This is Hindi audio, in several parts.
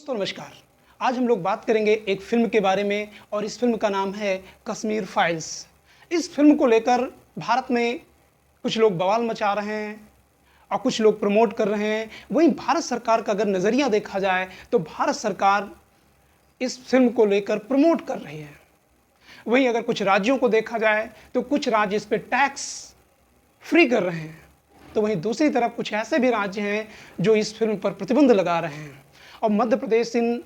दोस्तों नमस्कार। आज हम लोग बात करेंगे एक फ़िल्म के बारे में और इस फ़िल्म का नाम है कश्मीर फाइल्स। इस फ़िल्म को लेकर भारत में कुछ लोग बवाल मचा रहे हैं और कुछ लोग प्रमोट कर रहे हैं। वहीं भारत सरकार का अगर नज़रिया देखा जाए तो भारत सरकार इस फ़िल्म को लेकर प्रमोट कर रही है। वहीं अगर कुछ राज्यों को देखा जाए तो कुछ राज्य इस पे टैक्स फ्री कर रहे हैं, तो वहीं दूसरी तरफ कुछ ऐसे भी राज्य हैं जो इस फ़िल्म पर प्रतिबंध लगा रहे हैं। और मध्य प्रदेश इन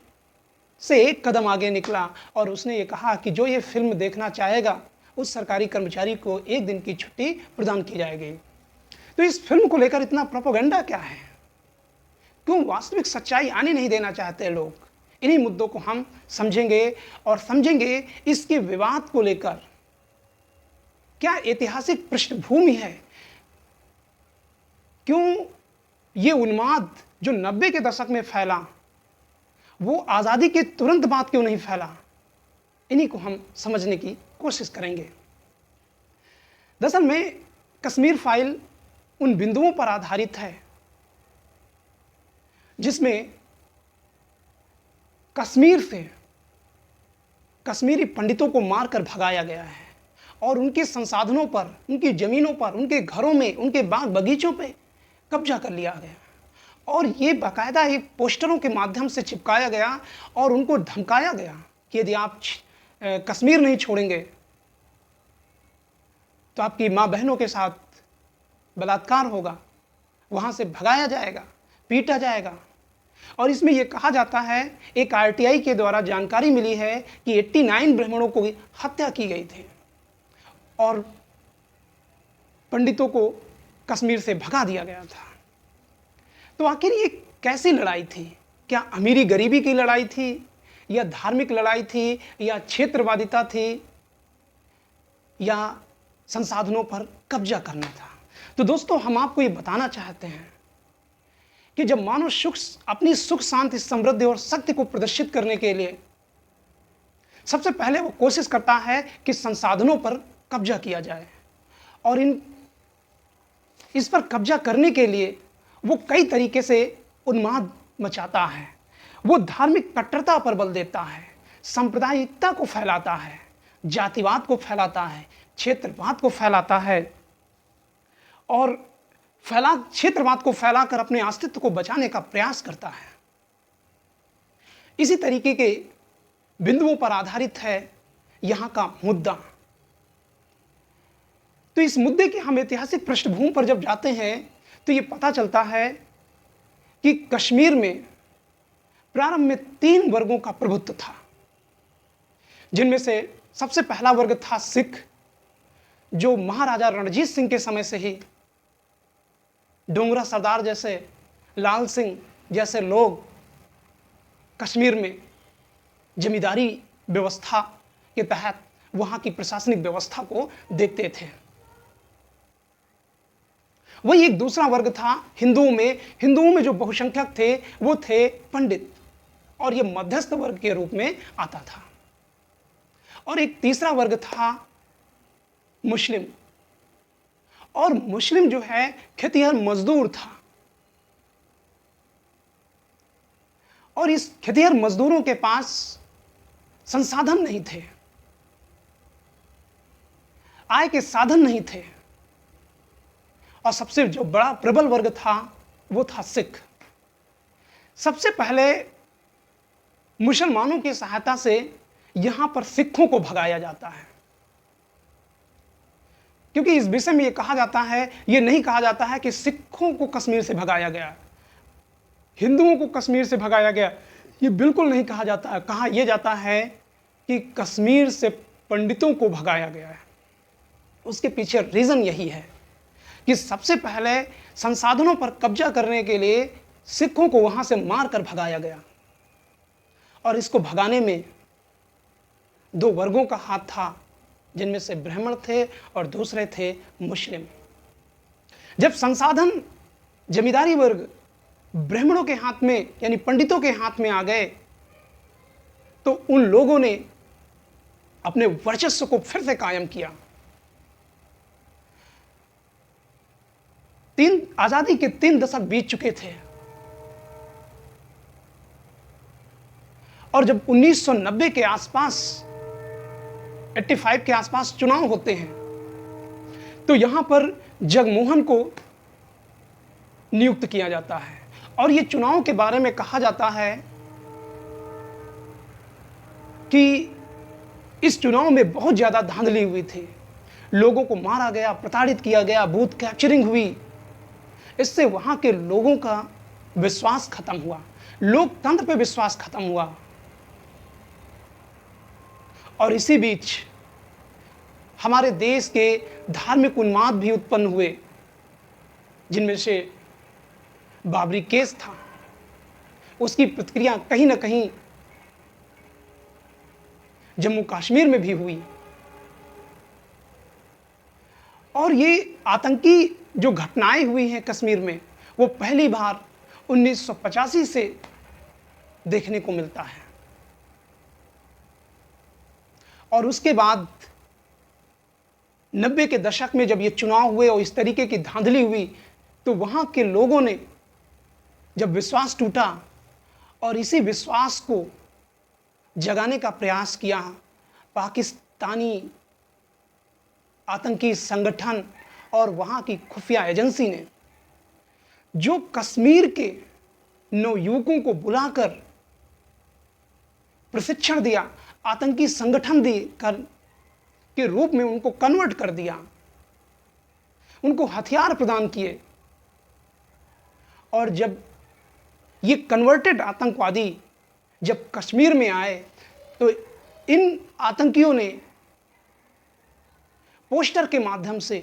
से एक कदम आगे निकला और उसने ये कहा कि जो ये फ़िल्म देखना चाहेगा उस सरकारी कर्मचारी को 1 दिन की छुट्टी प्रदान की जाएगी। तो इस फ़िल्म को लेकर इतना प्रोपेगेंडा क्या है? क्यों वास्तविक सच्चाई आने नहीं देना चाहते लोग? इन्हीं मुद्दों को हम समझेंगे और समझेंगे इसके विवाद को लेकर क्या ऐतिहासिक पृष्ठभूमि है? क्यों ये उन्माद जो 90 के दशक में फैला वो आज़ादी के तुरंत बाद क्यों नहीं फैला? इन्हीं को हम समझने की कोशिश करेंगे। दरअसल में कश्मीर फाइल उन बिंदुओं पर आधारित है जिसमें कश्मीर से कश्मीरी पंडितों को मारकर भगाया गया है और उनके संसाधनों पर, उनकी ज़मीनों पर, उनके घरों में, उनके बाग बगीचों पे कब्जा कर लिया गया और ये बाकायदा एक पोस्टरों के माध्यम से चिपकाया गया और उनको धमकाया गया कि यदि आप कश्मीर नहीं छोड़ेंगे तो आपकी माँ बहनों के साथ बलात्कार होगा, वहाँ से भगाया जाएगा, पीटा जाएगा। और इसमें यह कहा जाता है, एक आरटीआई के द्वारा जानकारी मिली है कि 89 ब्राह्मणों को हत्या की गई थी और पंडितों को कश्मीर से भगा दिया गया था। तो आखिर ये कैसी लड़ाई थी? क्या अमीरी गरीबी की लड़ाई थी या धार्मिक लड़ाई थी या क्षेत्रवादिता थी या संसाधनों पर कब्जा करना था? तो दोस्तों हम आपको ये बताना चाहते हैं कि जब मानव अपनी सुख शांति समृद्धि और शक्ति को प्रदर्शित करने के लिए सबसे पहले वो कोशिश करता है कि संसाधनों पर कब्जा किया जाए और इस पर कब्जा करने के लिए वो कई तरीके से उन्माद मचाता है। वो धार्मिक कट्टरता पर बल देता है, सांप्रदायिकता को फैलाता है, जातिवाद को फैलाता है, क्षेत्रवाद को फैलाता है और क्षेत्रवाद को फैलाकर अपने अस्तित्व को बचाने का प्रयास करता है। इसी तरीके के बिंदुओं पर आधारित है यहां का मुद्दा। तो इस मुद्दे की हम ऐतिहासिक पृष्ठभूमि पर जब जाते हैं तो ये पता चलता है कि कश्मीर में प्रारंभ में 3 वर्गों का प्रभुत्व था, जिनमें से सबसे पहला वर्ग था सिख, जो महाराजा रणजीत सिंह के समय से ही डोगरा सरदार जैसे, लाल सिंह जैसे लोग कश्मीर में जमींदारी व्यवस्था के तहत वहां की प्रशासनिक व्यवस्था को देखते थे। वही एक दूसरा वर्ग था हिंदुओं में जो बहुसंख्यक थे वो थे पंडित और ये मध्यस्थ वर्ग के रूप में आता था। और एक तीसरा वर्ग था मुस्लिम, और मुस्लिम जो है खेतिहर मजदूर था। और इस खेतिहर मजदूरों के पास संसाधन नहीं थे, आय के साधन नहीं थे। और सबसे जो बड़ा प्रबल वर्ग था वो था सिख। सबसे पहले मुसलमानों की सहायता से यहां पर सिखों को भगाया जाता है, क्योंकि इस विषय में यह कहा जाता है, यह नहीं कहा जाता है कि सिखों को कश्मीर से भगाया गया, हिंदुओं को कश्मीर से भगाया गया, यह बिल्कुल नहीं कहा जाता है। कहा यह जाता है कि कश्मीर से पंडितों को भगाया गया है। उसके पीछे रीजन यही है कि सबसे पहले संसाधनों पर कब्जा करने के लिए सिखों को वहां से मारकर भगाया गया और इसको भगाने में 2 वर्गों का हाथ था, जिनमें से ब्राह्मण थे और दूसरे थे मुस्लिम। जब संसाधन जमींदारी वर्ग ब्राह्मणों के हाथ में यानी पंडितों के हाथ में आ गए तो उन लोगों ने अपने वर्चस्व को फिर से कायम किया। आजादी के 3 दशक बीत चुके थे और जब 1990 के आसपास 85 के आसपास चुनाव होते हैं तो यहां पर जगमोहन को नियुक्त किया जाता है और ये चुनाव के बारे में कहा जाता है कि इस चुनाव में बहुत ज़्यादा धांधली हुई थी, लोगों को मारा गया, प्रताड़ित किया गया, बूथ कैप्चरिंग हुई। इससे वहाँ के लोगों का विश्वास खत्म हुआ, लोकतंत्र पे विश्वास खत्म हुआ। और इसी बीच हमारे देश के धार्मिक उन्माद भी उत्पन्न हुए, जिनमें से बाबरी केस था, उसकी प्रतिक्रिया कहीं ना कहीं जम्मू कश्मीर में भी हुई। और ये आतंकी जो घटनाएं हुई हैं कश्मीर में, वो पहली बार 1985 से देखने को मिलता है। और उसके बाद 90 के दशक में जब ये चुनाव हुए और इस तरीके की धांधली हुई, तो वहाँ के लोगों ने जब विश्वास टूटा और इसी विश्वास को जगाने का प्रयास किया, पाकिस्तानी आतंकी संगठन और वहाँ की खुफिया एजेंसी ने जो कश्मीर के नवयुवकों को बुलाकर प्रशिक्षण दिया, आतंकी संगठन के रूप में उनको कन्वर्ट कर दिया, उनको हथियार प्रदान किए। और जब ये कन्वर्टेड आतंकवादी जब कश्मीर में आए तो इन आतंकियों ने पोस्टर के माध्यम से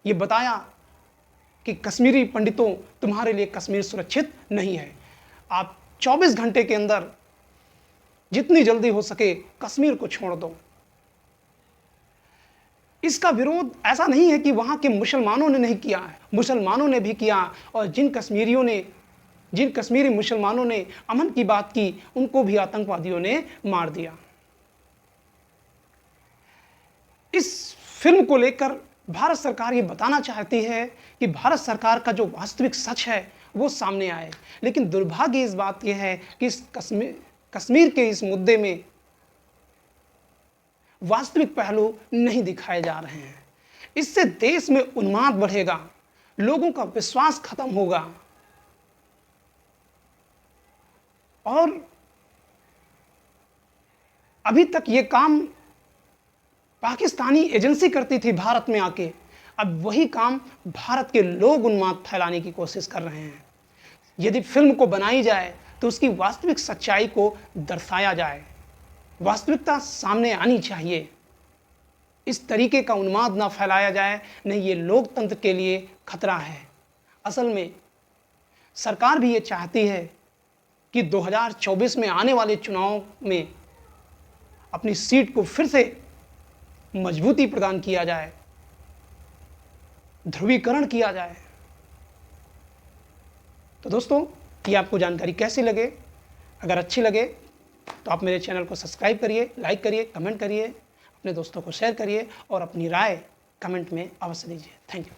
ये बताया कि कश्मीरी पंडितों, तुम्हारे लिए कश्मीर सुरक्षित नहीं है, आप 24 घंटे के अंदर जितनी जल्दी हो सके कश्मीर को छोड़ दो। इसका विरोध ऐसा नहीं है कि वहाँ के मुसलमानों ने नहीं किया है, मुसलमानों ने भी किया। और जिन कश्मीरी मुसलमानों ने अमन की बात की, उनको भी आतंकवादियों ने मार दिया। इस फिल्म को लेकर भारत सरकार ये बताना चाहती है कि भारत सरकार का जो वास्तविक सच है वो सामने आए। लेकिन दुर्भाग्य इस बात यह है कि इस कश्मीर के इस मुद्दे में वास्तविक पहलू नहीं दिखाए जा रहे हैं। इससे देश में उन्माद बढ़ेगा, लोगों का विश्वास खत्म होगा। और अभी तक ये काम पाकिस्तानी एजेंसी करती थी भारत में आके, अब वही काम भारत के लोग उन्माद फैलाने की कोशिश कर रहे हैं। यदि फिल्म को बनाई जाए तो उसकी वास्तविक सच्चाई को दर्शाया जाए, वास्तविकता सामने आनी चाहिए। इस तरीके का उन्माद ना फैलाया जाए, नहीं ये लोकतंत्र के लिए खतरा है। असल में सरकार भी ये चाहती है कि 2024 में आने वाले चुनाव में अपनी सीट को फिर से मजबूती प्रदान किया जाए, ध्रुवीकरण किया जाए। तो दोस्तों, ये आपको जानकारी कैसी लगे? अगर अच्छी लगे तो आप मेरे चैनल को सब्सक्राइब करिए, लाइक करिए, कमेंट करिए, अपने दोस्तों को शेयर करिए और अपनी राय कमेंट में अवश्य दीजिए। Thank you.